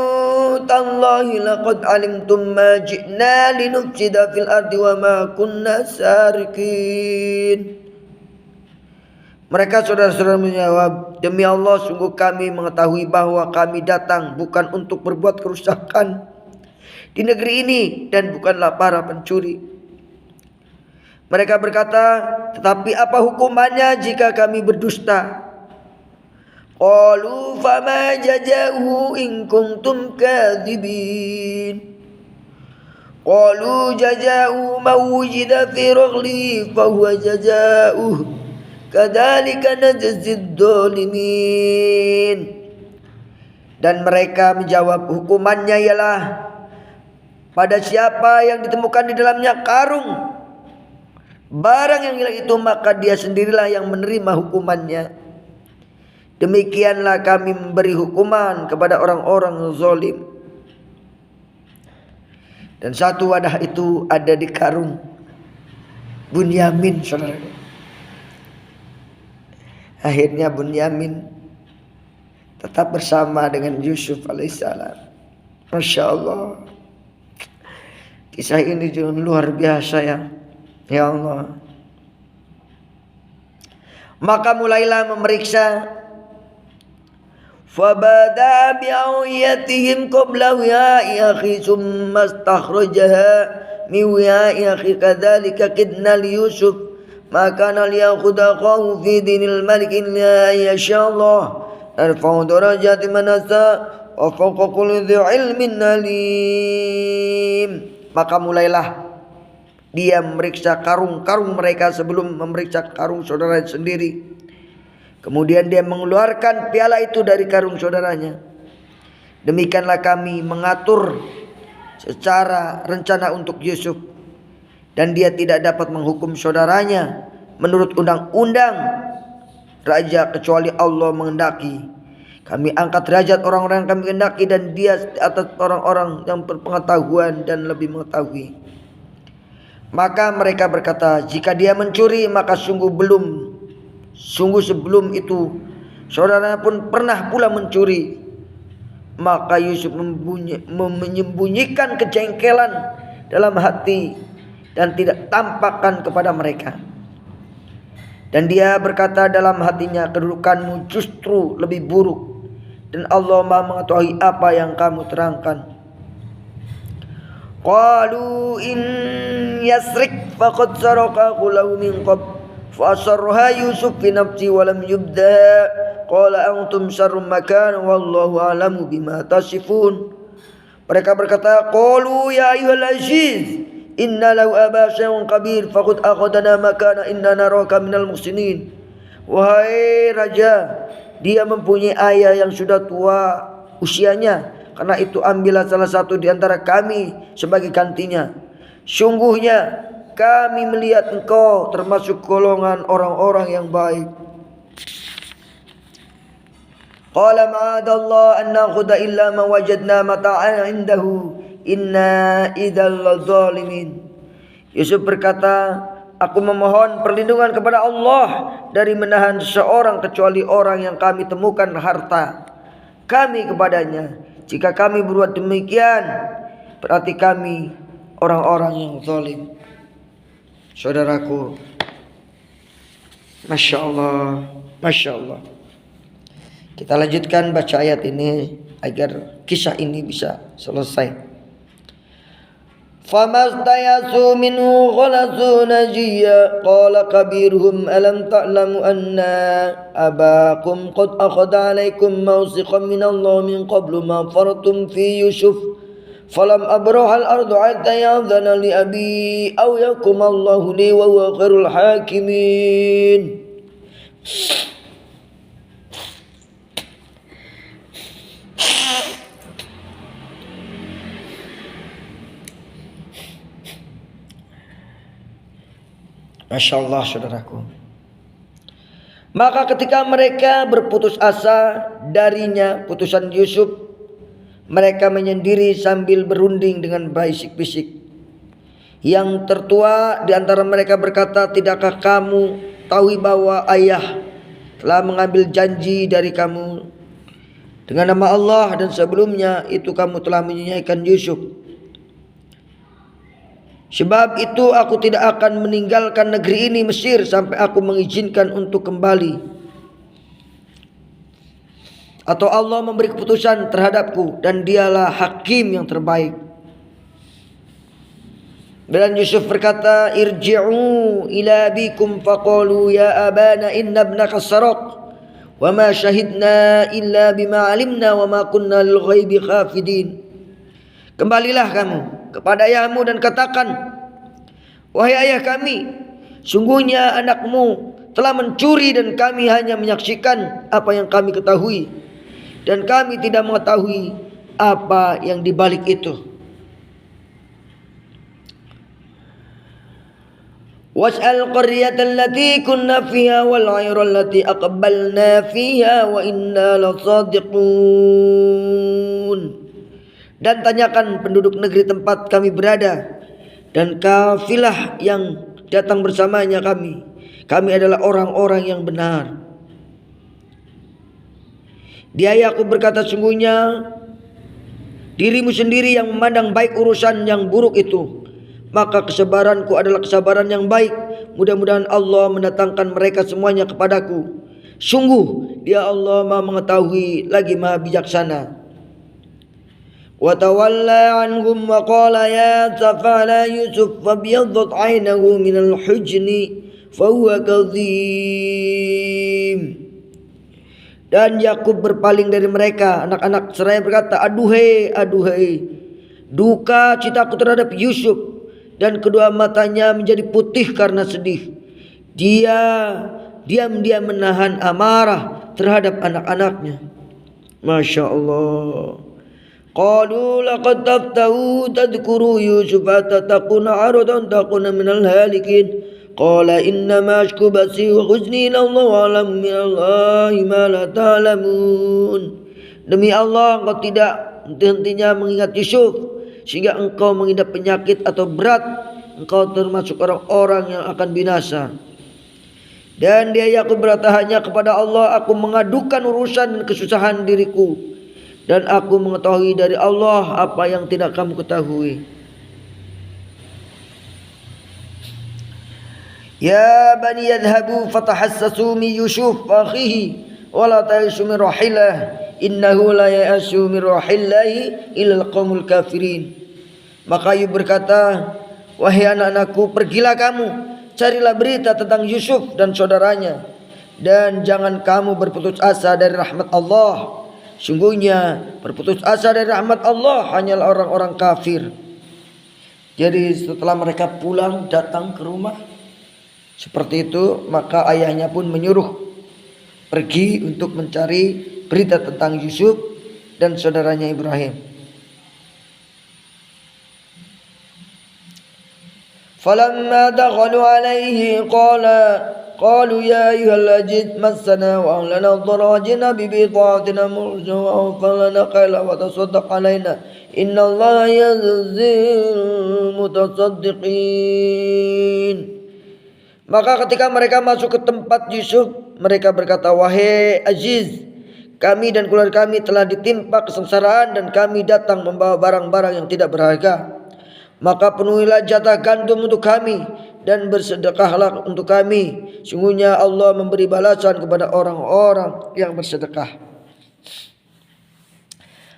tallahi laqad alimtum ma ji'na linufsida fil ardi wa ma kunna sarikin. Mereka saudara-saudara menjawab, demi Allah sungguh kami mengetahui bahwa kami datang bukan untuk berbuat kerusakan di negeri ini dan bukanlah para pencuri. Mereka berkata, tetapi apa hukumannya jika kami berdusta? Qalu fama jazahu in kuntum kadzibin. Qalu jazahu man wujida fi raghli fa huwa jazaoh kadzalika najzid dzalimin. Dan mereka menjawab, hukumannya ialah pada siapa yang ditemukan di dalamnya karung barang yang hilang itu, maka dia sendirilah yang menerima hukumannya. Demikianlah kami memberi hukuman kepada orang-orang zalim. Dan satu wadah itu ada di karung Bunyamin, saudara. Akhirnya Bunyamin tetap bersama dengan Yusuf alaihissalam. Masya Allah. Kisah ini juga luar biasa ya. Ya Allah. Maka mulailah memeriksa. Fabada bi'awiyatihim qabla wi'a'i akhi summa istakhrajaha min wi'a'i akhi kadzalika kidna li Yusuf ma kana liyakhudha qahu fi dinil malik illa yasha Allah narfa'u darajati man nasha wa fawqa kulli dhi ilmin alim. Maka mulailah dia memeriksa karung-karung mereka sebelum memeriksa karung saudara sendiri. Kemudian dia mengeluarkan piala itu dari karung saudaranya. Demikianlah kami mengatur secara rencana untuk Yusuf, dan dia tidak dapat menghukum saudaranya menurut undang-undang raja kecuali Allah menghendaki. Kami angkat derajat orang-orang yang kami kehendaki, dan dia di atas orang-orang yang berpengetahuan dan lebih mengetahui. Maka mereka berkata, jika dia mencuri maka sungguh sebelum itu saudaranya pun pernah pula mencuri. Maka Yusuf menyembunyikan kejengkelan dalam hati dan tidak tampakkan kepada mereka. Dan dia berkata dalam hatinya, kedudukanmu justru lebih buruk, dan Allah Maha mengetahui apa yang kamu terangkan. Qalu in yasrik faqad saraka lahu min qabl fa asarraha Yusuf fi nafsi wa lam yubda qala antum syarrum makan wallahu a'lamu bima tasifun. Mereka berkata, qalu ya ayyuhal aziz inna lahu abasyun kabir faqad akhadana makana inna naraka minal muhsinin. Wahai raja, dia mempunyai ayah yang sudah tua usianya, karena itu ambillah salah satu di antara kami sebagai gantinya. Sungguhnya kami melihat engkau termasuk golongan orang-orang yang baik. Qala ma'adallah an nakhudha illa ma wajadna mata'ana indahu inna idzal zalimin. Yusuf berkata, aku memohon perlindungan kepada Allah dari menahan seseorang kecuali orang yang kami temukan harta kami kepadanya. Jika kami berbuat demikian, berarti kami orang-orang yang zalim. Saudaraku, Masya Allah, Masya Allah. Kita lanjutkan baca ayat ini agar kisah ini bisa selesai. فَمَسْتَيَسُوا مِنْهُ غَلَسُوا نَجِيًّا قَالَ كَبِيرُهُمْ أَلَمْ تَعْلَمُوا أَنَّ أَبَاكُمْ قَدْ أَخَذَ عَلَيْكُمْ مَوْثِقًا مِنَ اللَّهِ مِنْ قَبْلُ مَا فَرَطْتُمْ فِي يُوسُفَ فَلَمْ أَبْرَحَ الْأَرْضَ حَتَّى يَأْذَنَ لِي أَبِي أَوْ يَحْكُمَ اللَّهُ لِي وَهُوَ خَيْرُ الْحَاكِمِينَ. Masya Allah, saudaraku. Maka ketika mereka berputus asa darinya putusan Yusuf, mereka menyendiri sambil berunding dengan bisik-bisik. Yang tertua di antara mereka berkata, tidakkah kamu tahu bahwa ayah telah mengambil janji dari kamu dengan nama Allah, dan sebelumnya itu kamu telah menyanyikan Yusuf. Sebab itu aku tidak akan meninggalkan negeri ini Mesir sampai aku mengizinkan untuk kembali, atau Allah memberi keputusan terhadapku, dan dialah hakim yang terbaik. Dan Yusuf berkata, irji'u ila abikum faqalu ya abana inna ibnaka saraq wa ma syahidna illa bima alimna wa ma kunna lil ghaibi khafidin. Kembalilah kamu kepada ayahmu dan katakan, wahai ayah kami, sungguhnya anakmu telah mencuri dan kami hanya menyaksikan apa yang kami ketahui, dan kami tidak mengetahui apa yang dibalik itu. Was'al qaryatan allati kunna fiha wal 'ayra allati aqbalna fiha wa inna lasadiqun. Dan tanyakan penduduk negeri tempat kami berada dan kafilah yang datang bersamanya kami. Kami adalah orang-orang yang benar. Dia Yakub berkata, sungguhnya dirimu sendiri yang memandang baik urusan yang buruk itu, maka kesabaranku adalah kesabaran yang baik. Mudah-mudahan Allah mendatangkan mereka semuanya kepadaku. Sungguh Dia Allah Maha mengetahui lagi Maha bijaksana. Wa tawalla anhum wa qala ya tafala Yusuf fabyaddat 'aynahu min al-hujni fa huwa kadhim. Dan Yakub berpaling dari mereka. Anak-anak seraya berkata, aduhai, aduhai, duka citaku terhadap Yusuf. Dan kedua matanya menjadi putih karena sedih. Dia diam-diam menahan amarah terhadap anak-anaknya. Masya Allah. Qalu laqad taftahu tadhkuru Yusuf tatakuna aradan takuna minal halikin. Qala innama ashku basi wa huzni ila Allah wa alam minallahi ma la ta'lamun. Demi Allah, engkau tidak henti-hentinya mengingat Yusuf sehingga engkau mengidap penyakit atau berat, engkau termasuk orang-orang yang akan binasa. Dan dia Yakub berkata, hanya kepada Allah aku mengadukan urusan dan kesusahan diriku, dan aku mengetahui dari Allah apa yang tidak kamu ketahui. Ya bani yadhhabu fatahassasu min Yusuf akhihi wa la ta'ishu min rahilah innahu la ya'ashu min rahillahi illa al-qaumul kafirin. Maka Ayub berkata, wahai anak-anakku, pergilah kamu, carilah berita tentang Yusuf dan saudaranya, dan jangan kamu berputus asa dari rahmat Allah. Sungguhnya berputus asa dari rahmat Allah hanyalah orang-orang kafir. Jadi setelah mereka pulang datang ke rumah seperti itu, maka ayahnya pun menyuruh pergi untuk mencari berita tentang Yusuf dan saudaranya Ibrahim. Falamma dakhalu alaihi qalu ya ayyuhal aziz massana wa ahlana dharra wajina bi bidaatina murja wa falana qala wa tasaddaq alaina innallaha yajzil mutasaddiqin. Maka ketika mereka masuk ke tempat Yusuf, mereka berkata, wahai Aziz, kami dan keluarga kami telah ditimpa kesengsaraan dan kami datang membawa barang-barang yang tidak berharga. Maka penuhilah jatah gandum untuk kami dan bersedekahlah untuk kami. Sungguhnya Allah memberi balasan kepada orang-orang yang bersedekah.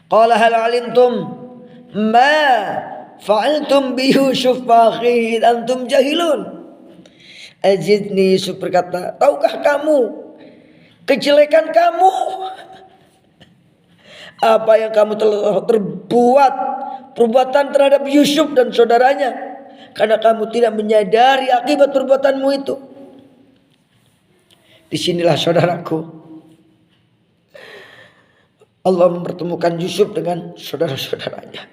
Qala hal alimtum ma fa'altum bi Yusuf akhi antum jahilun. Aziz ni Yusuf berkata, tahukah kamu kejelekan kamu? Apa yang kamu telah terbuat perbuatan terhadap Yusuf dan saudaranya, karena kamu tidak menyadari akibat perbuatanmu itu. Disinilah saudaraku, Allah mempertemukan Yusuf dengan saudara-saudaranya.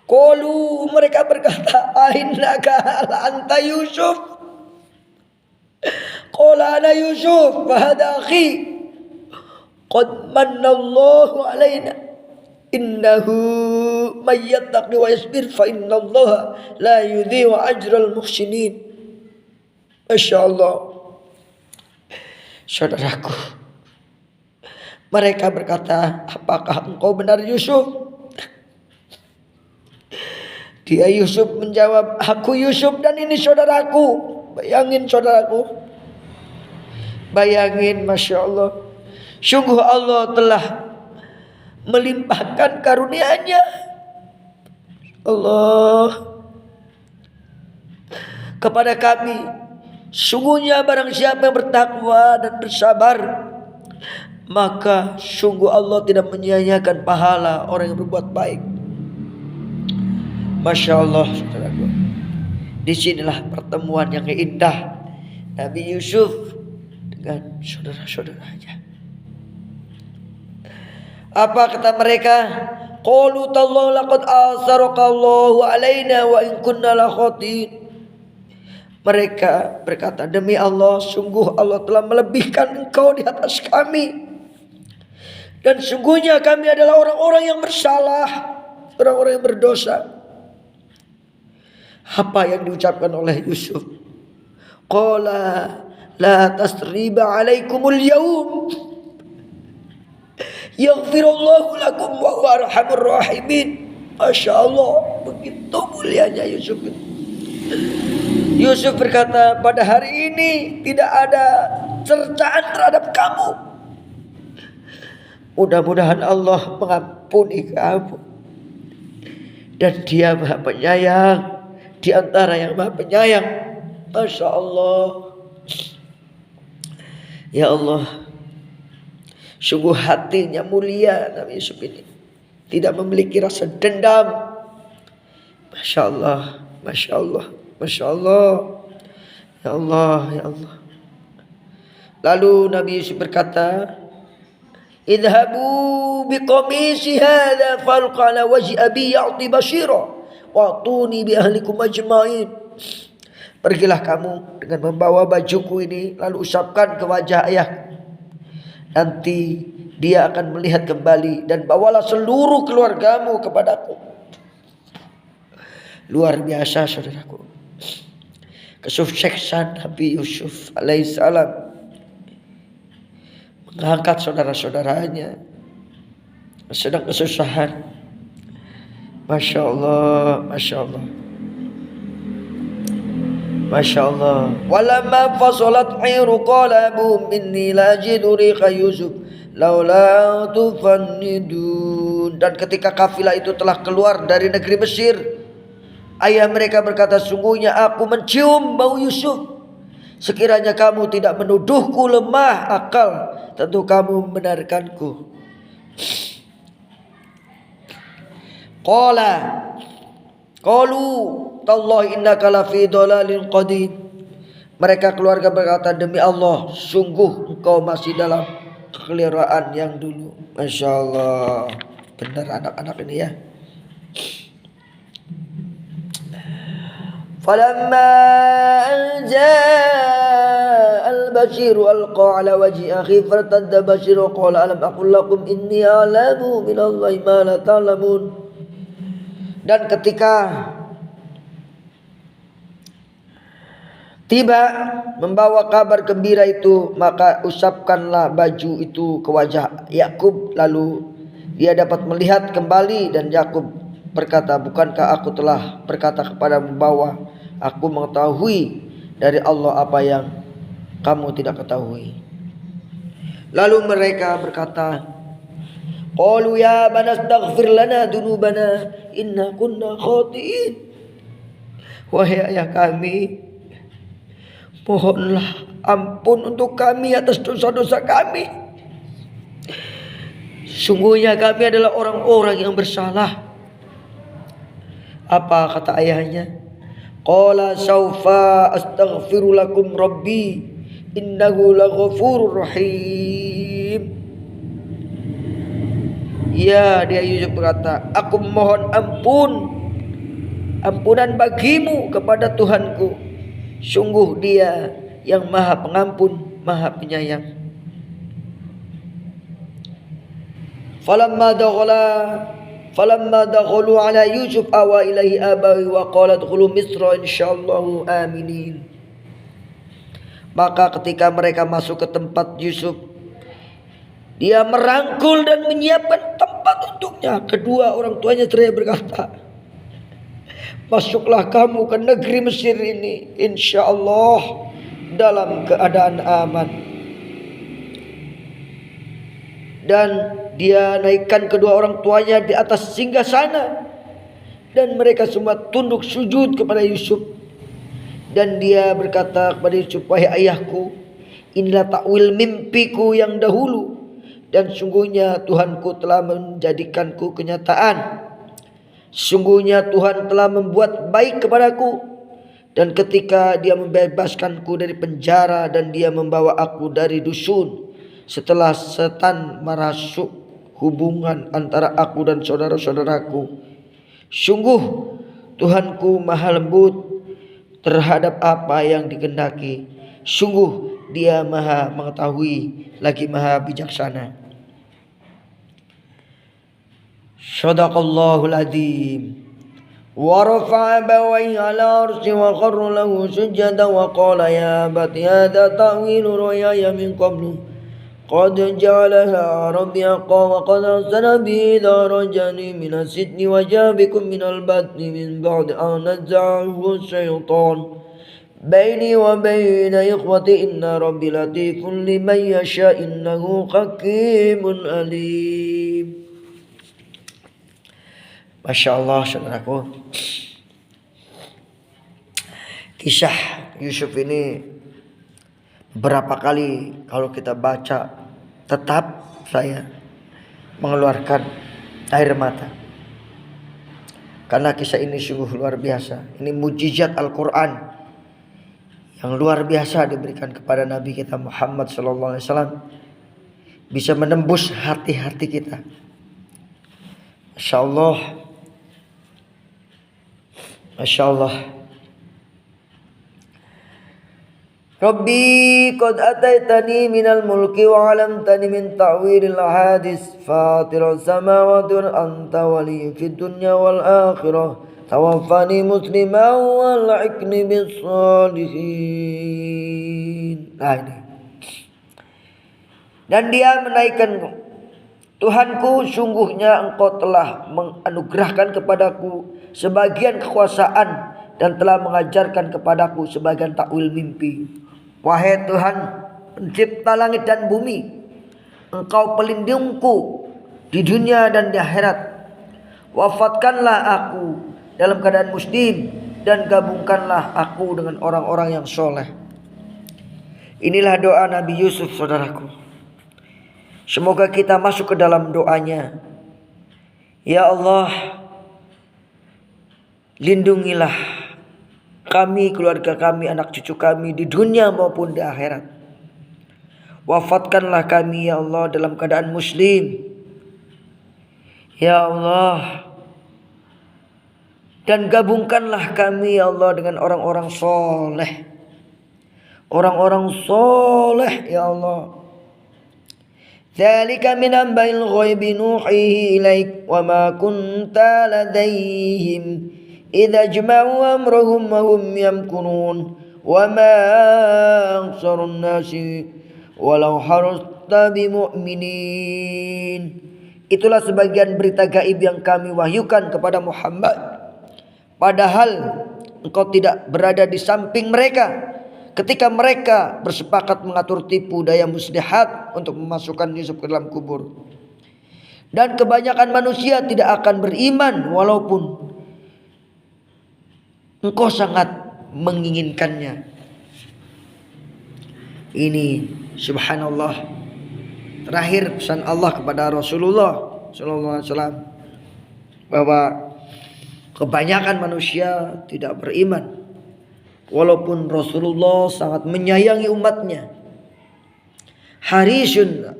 Qalu, mereka berkata, ainnaka anta Yusuf? Qala ana Yusuf wa hadha akhi qad manallahu alaina innahu may yattaqi wa yasbir fa innallaha la yudhi'u ajral muhsinin. Masyaallah. Saudaraku, mereka berkata, apakah engkau benar Yusuf? Dia Yusuf menjawab, aku Yusuf dan ini saudaraku. Bayangin saudaraku, bayangin, Masya Allah. Sungguh Allah telah melimpahkan karunia-Nya. Allah kepada kami. Sungguhnya barang siapa yang bertakwa dan bersabar, maka sungguh Allah tidak menyia-nyiakan pahala orang yang berbuat baik. Masya Allah, saudaraku. Disinilah pertemuan yang indah Nabi Yusuf dengan saudara-saudaranya. Apa kata mereka? Qalu tallahu laqad asaraka Allahu alaina wa in kunna la khatiin. Mereka berkata, demi Allah, sungguh Allah telah melebihkan engkau di atas kami, dan sungguhnya kami adalah orang-orang yang bersalah, orang-orang yang berdosa. Apa yang diucapkan oleh Yusuf? Qala la tasriba alaikumul yaum yaghfirullahu lakum wa huwa arhamur rahimin. Masya Allah, begitu mulianya Yusuf. Yusuf berkata, pada hari ini tidak ada cercaan terhadap kamu. Mudah-mudahan Allah mengampuni kamu, dan Dia Maha Penyayang di antara yang Maha Penyayang. Masya Allah. Ya Allah, sungguh hatinya mulia Nabi Yusuf ini, tidak memiliki rasa dendam. Masya Allah, Masya Allah, Masya Allah. Ya Allah, ya Allah. Lalu Nabi Yusuf berkata, idhabu biqamisi hadha falqa ala wajhi abi ya'ti bashira wa'tuni bi ahlikum ajma'in. Pergilah kamu dengan membawa bajuku ini, lalu usapkan ke wajah ayahku. Nanti dia akan melihat kembali, dan bawalah seluruh keluargamu kepadaku. Luar biasa saudaraku, kesuksesan Nabi Yusuf alaihissalam mengangkat saudara-saudaranya sedang kesusahan. Masya Allah, Masya Allah, Masya Allah. Walamma fasalat hiru qala abuhum inni la ajidu riqa Yusuf laula tufannidun. yakhrusun. Dan ketika kafilah itu telah keluar dari negeri Mesir, ayah mereka berkata, sungguhnya aku mencium bau Yusuf. Sekiranya kamu tidak menuduhku lemah akal, tentu kamu membenarkanku. Qalu tallahi innaka lafi dhalalin qadim. Mereka keluarga berkata, demi Allah, sungguh engkau masih dalam kekeliruan yang dulu. Masya Allah, benar anak-anak ini ya. Falamma jaa al-bashiru alqa ala wajhi akhi fartadda bashiru qala alam aqul lakum inni a'lamu minallahi ma la ta'lamun. Dan ketika tiba membawa kabar gembira itu, maka usapkanlah baju itu ke wajah Yakub, lalu dia dapat melihat kembali. Dan Yakub berkata, bukankah aku telah berkata kepadamu bahwa aku mengetahui dari Allah apa yang kamu tidak ketahui. Lalu mereka berkata, qalu ya bana astaghfir lana dunubana inna kunna khati'in. Wahai ayah kami, mohonlah ampun untuk kami atas dosa-dosa kami. Sungguhnya kami adalah orang-orang yang bersalah. Apa kata ayahnya? Qala saufa astaghfiru lakum rabbi innahu laghafurur rahim. Ya, dia Yusuf berkata, aku mohon ampunan bagimu kepada Tuhanku. Sungguh dia yang maha pengampun, maha penyayang. Falamma dakhalu ala Yusuf awa ilaihi abawi wa qala dkhulu Misra insyaallahu aminin. Maka ketika mereka masuk ke tempat Yusuf, dia merangkul dan menyiapkan tempat untuknya. Kedua orang tuanya cerai berkata, masuklah kamu ke negeri Mesir ini, insyaallah dalam keadaan aman. Dan dia naikkan kedua orang tuanya di atas singgasana, dan mereka semua tunduk sujud kepada Yusuf. Dan dia berkata kepada Yusuf, wahai ayahku, inilah takwil mimpiku yang dahulu, dan sungguhnya Tuhanku telah menjadikanku kenyataan. Sungguhnya Tuhan telah membuat baik kepadaku, dan ketika dia membebaskanku dari penjara dan dia membawa aku dari dusun, setelah setan merasuk hubungan antara aku dan saudara-saudaraku. Sungguh Tuhanku maha lembut terhadap apa yang dikehendaki. Sungguh dia maha mengetahui lagi maha bijaksana. Shadaqallahul adzim. Wa rafa'a abawayhi 'ala arsy wa kharra lahu sujadan wa qala ya abati hadha ta'wilu ru'yaya min qablu qad ja'alaha rabbi haqqan wa qad ahsana bi idza rajani min as-sijni wa jabikum min al-batni min ba'di an naza'ahu ash-shaytan baini wa baina ikhwati inna rabbi latifun liman yasha innahu hakimun alim. Masya Allah, saudaraku, kisah Yusuf ini berapa kali kalau kita baca tetap saya mengeluarkan air mata, karena kisah ini sungguh luar biasa. Ini mujizat Al-Quran yang luar biasa diberikan kepada Nabi kita Muhammad SAW, bisa menembus hati-hati kita. Masya Allah, Masya Allah. Rabbi qad ataitani minal mulki wa 'allamtani min ta'wilil hadis fatiras samawati wal anta wali fid dunya wal akhirah tawaffani musliman wal hikni bis salihin. Nah ini. Dan dia menaikkan, Tuhanku, sungguhnya engkau telah menganugerahkan kepadaku sebagian kekuasaan dan telah mengajarkan kepadaku sebagian takwil mimpi. Wahai Tuhan, pencipta langit dan bumi, engkau pelindungku di dunia dan di akhirat. Wafatkanlah aku dalam keadaan muslim dan gabungkanlah aku dengan orang-orang yang soleh. Inilah doa Nabi Yusuf, saudaraku. Semoga kita masuk ke dalam doanya. Ya Allah, lindungilah kami, keluarga kami, anak cucu kami di dunia maupun di akhirat. Wafatkanlah kami ya Allah dalam keadaan muslim. Ya Allah, dan gabungkanlah kami ya Allah dengan orang-orang soleh. Orang-orang soleh ya Allah. Dzalika min amba'il ghaibi nuhihi ilaik wa ma kunta ladaihim idza jama'u amrahum wa hum yamkurun wa ma aktharun nasi walau harasta bimu'minin. Itulah sebagian berita gaib yang kami wahyukan kepada Muhammad, padahal engkau tidak berada di samping mereka ketika mereka bersepakat mengatur tipu daya muslihat untuk memasukkan Yusuf ke dalam kubur. Dan kebanyakan manusia tidak akan beriman walaupun engkau sangat menginginkannya. Ini subhanallah, terakhir pesan Allah kepada Rasulullah SAW, bahwa kebanyakan manusia tidak beriman walaupun Rasulullah sangat menyayangi umatnya. Harisun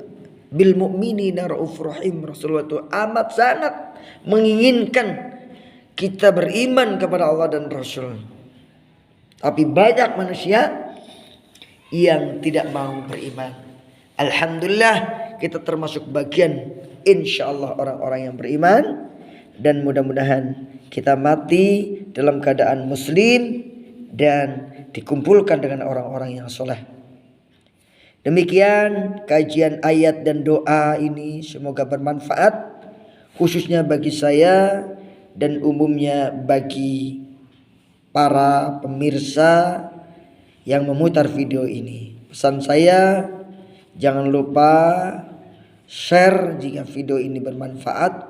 bil mu'minina raufur rahim. Rasulullah itu amat sangat menginginkan kita beriman kepada Allah dan Rasul. Tapi banyak manusia yang tidak mau beriman. Alhamdulillah kita termasuk bagian insyaallah orang-orang yang beriman, dan mudah-mudahan kita mati dalam keadaan muslim dan dikumpulkan dengan orang-orang yang soleh. Demikian kajian ayat dan doa ini, semoga bermanfaat khususnya bagi saya dan umumnya bagi para pemirsa yang memutar video ini. Pesan saya, jangan lupa share jika video ini bermanfaat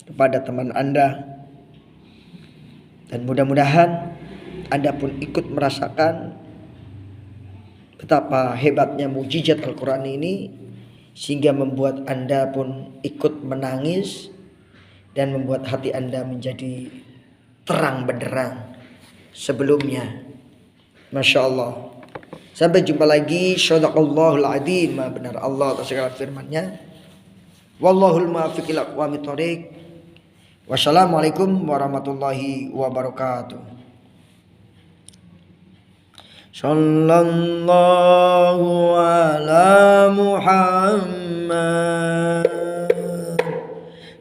kepada teman Anda, dan mudah-mudahan Anda pun ikut merasakan betapa hebatnya mukjizat Al-Quran ini, sehingga membuat Anda pun ikut menangis dan membuat hati Anda menjadi terang benderang sebelumnya. Masya Allah. Sampai jumpa lagi. Shadaqallahul adzim. Benar Allah atas segala firman-Nya. Wallahul muwaffiq ila aqwamit thoriq. Wassalamualaikum warahmatullahi wabarakatuh. Sallallahu ala Muhammad.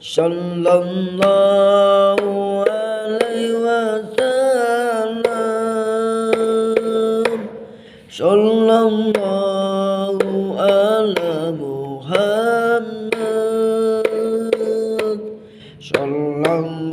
Sallallahu alaihi wasallam. Sallallahu ala Muhammad. Sallallahu